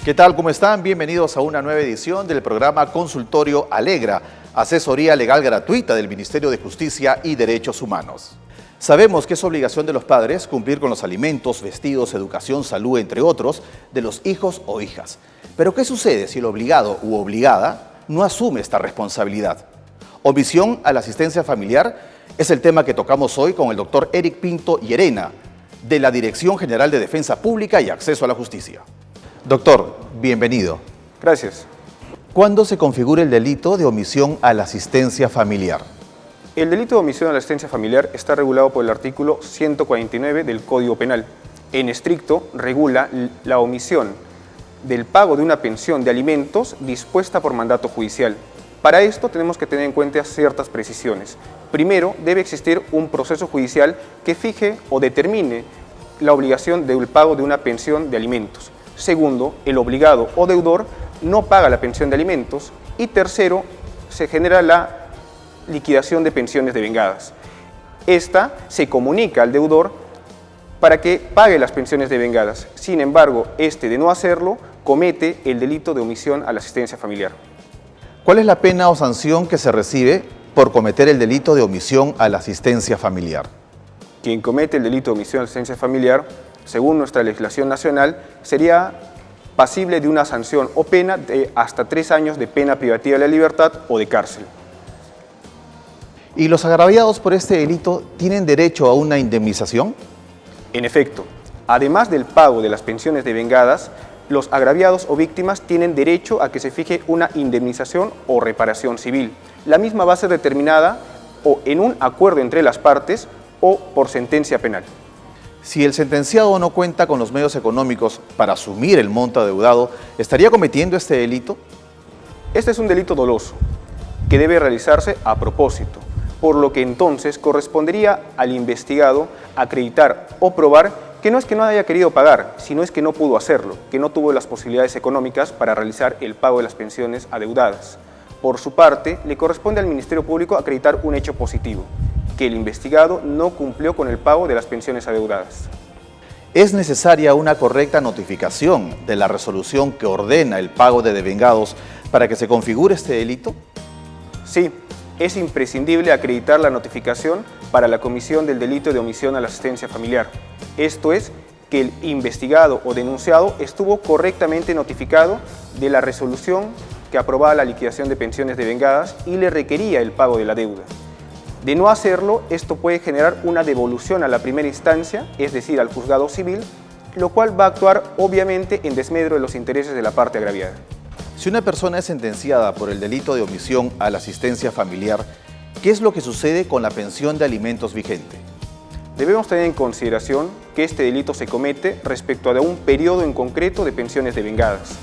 ¿Qué tal? ¿Cómo están? Bienvenidos a una nueva edición del programa Consultorio Alegra, asesoría legal gratuita del Ministerio de Justicia y Derechos Humanos. Sabemos que es obligación de los padres cumplir con los alimentos, vestidos, educación, salud, entre otros, de los hijos o hijas. Pero ¿qué sucede si el obligado u obligada no asume esta responsabilidad? Omisión a la asistencia familiar es el tema que tocamos hoy con el doctor Eric Pinto Llerena, de la Dirección General de Defensa Pública y Acceso a la Justicia. Doctor, bienvenido. Gracias. ¿Cuándo se configura el delito de omisión a la asistencia familiar? El delito de omisión a la asistencia familiar está regulado por el artículo 149 del Código Penal. En estricto, regula la omisión del pago de una pensión de alimentos dispuesta por mandato judicial. Para esto tenemos que tener en cuenta ciertas precisiones. Primero, debe existir un proceso judicial que fije o determine la obligación del pago de una pensión de alimentos. Segundo, el obligado o deudor no paga la pensión de alimentos. Y tercero, se genera la liquidación de pensiones devengadas. Esta se comunica al deudor para que pague las pensiones devengadas. Sin embargo, este de no hacerlo comete el delito de omisión a la asistencia familiar. ¿Cuál es la pena o sanción que se recibe por cometer el delito de omisión a la asistencia familiar? Quien comete el delito de omisión a la asistencia familiar, según nuestra legislación nacional, sería pasible de una sanción o pena de hasta 3 años de pena privativa de la libertad o de cárcel. ¿Y los agraviados por este delito tienen derecho a una indemnización? En efecto, además del pago de las pensiones devengadas, los agraviados o víctimas tienen derecho a que se fije una indemnización o reparación civil. La misma va a ser determinada o en un acuerdo entre las partes o por sentencia penal. Si el sentenciado no cuenta con los medios económicos para asumir el monto adeudado, ¿estaría cometiendo este delito? Este es un delito doloso que debe realizarse a propósito, por lo que entonces correspondería al investigado acreditar o probar que no es que no haya querido pagar, sino es que no pudo hacerlo, que no tuvo las posibilidades económicas para realizar el pago de las pensiones adeudadas. Por su parte, le corresponde al Ministerio Público acreditar un hecho positivo, que el investigado no cumplió con el pago de las pensiones adeudadas. ¿Es necesaria una correcta notificación de la resolución que ordena el pago de devengados para que se configure este delito? Sí, es imprescindible acreditar la notificación para la comisión del delito de omisión a la asistencia familiar. Esto es, que el investigado o denunciado estuvo correctamente notificado de la resolución que aprobaba la liquidación de pensiones devengadas y le requería el pago de la deuda. De no hacerlo, esto puede generar una devolución a la primera instancia, es decir, al juzgado civil, lo cual va a actuar obviamente en desmedro de los intereses de la parte agraviada. Si una persona es sentenciada por el delito de omisión a la asistencia familiar, ¿qué es lo que sucede con la pensión de alimentos vigente? Debemos tener en consideración que este delito se comete respecto a un periodo en concreto de pensiones devengadas,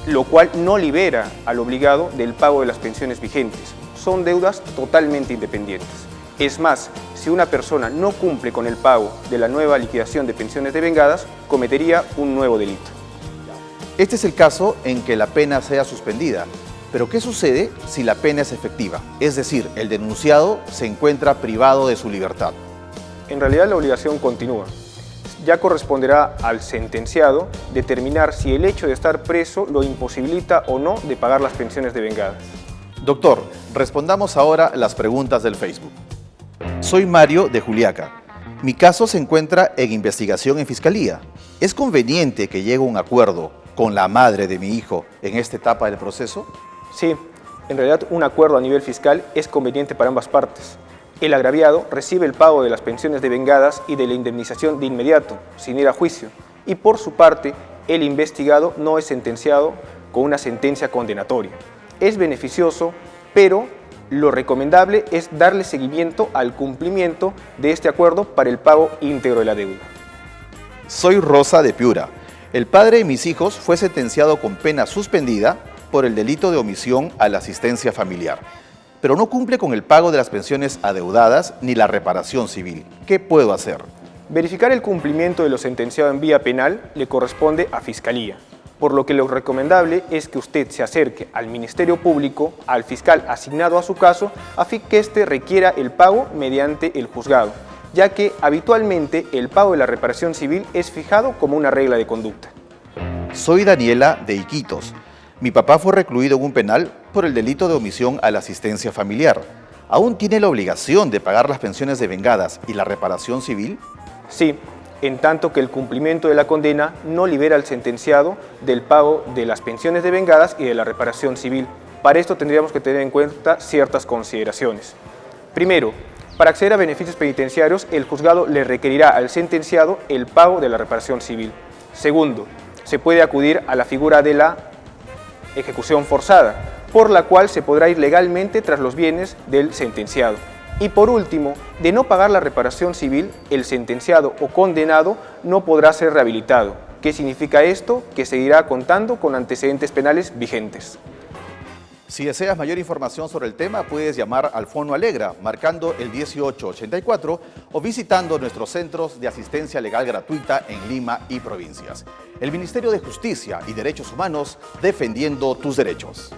lo cual no libera al obligado del pago de las pensiones vigentes. Son deudas totalmente independientes. Es más, si una persona no cumple con el pago de la nueva liquidación de pensiones devengadas, cometería un nuevo delito. Este es el caso en que la pena sea suspendida. Pero ¿qué sucede si la pena es efectiva? Es decir, el denunciado se encuentra privado de su libertad. En realidad la obligación continúa. Ya corresponderá al sentenciado determinar si el hecho de estar preso lo imposibilita o no de pagar las pensiones devengadas. Doctor, respondamos ahora las preguntas del Facebook. Soy Mario de Juliaca. Mi caso se encuentra en investigación en Fiscalía. ¿Es conveniente que llegue a un acuerdo con la madre de mi hijo en esta etapa del proceso? Sí, en realidad un acuerdo a nivel fiscal es conveniente para ambas partes. El agraviado recibe el pago de las pensiones devengadas y de la indemnización de inmediato, sin ir a juicio. Y por su parte, el investigado no es sentenciado con una sentencia condenatoria. Es beneficioso, pero lo recomendable es darle seguimiento al cumplimiento de este acuerdo para el pago íntegro de la deuda. Soy Rosa de Piura. El padre de mis hijos fue sentenciado con pena suspendida por el delito de omisión a la asistencia familiar, pero no cumple con el pago de las pensiones adeudadas ni la reparación civil. ¿Qué puedo hacer? Verificar el cumplimiento de lo sentenciado en vía penal le corresponde a Fiscalía, por lo que lo recomendable es que usted se acerque al Ministerio Público, al fiscal asignado a su caso, a fin que éste requiera el pago mediante el juzgado, ya que habitualmente el pago de la reparación civil es fijado como una regla de conducta. Soy Daniela de Iquitos. Mi papá fue recluido en un penal por el delito de omisión a la asistencia familiar. ¿Aún tiene la obligación de pagar las pensiones de vengadas y la reparación civil? Sí, en tanto que el cumplimiento de la condena no libera al sentenciado del pago de las pensiones de vengadas y de la reparación civil. Para esto tendríamos que tener en cuenta ciertas consideraciones. Primero, para acceder a beneficios penitenciarios, el juzgado le requerirá al sentenciado el pago de la reparación civil. Segundo, se puede acudir a la figura de la ejecución forzada, por la cual se podrá ir legalmente tras los bienes del sentenciado. Y por último, de no pagar la reparación civil, el sentenciado o condenado no podrá ser rehabilitado. ¿Qué significa esto? Que seguirá contando con antecedentes penales vigentes. Si deseas mayor información sobre el tema, puedes llamar al Fono Alegra marcando el 1884 o visitando nuestros centros de asistencia legal gratuita en Lima y provincias. El Ministerio de Justicia y Derechos Humanos, defendiendo tus derechos.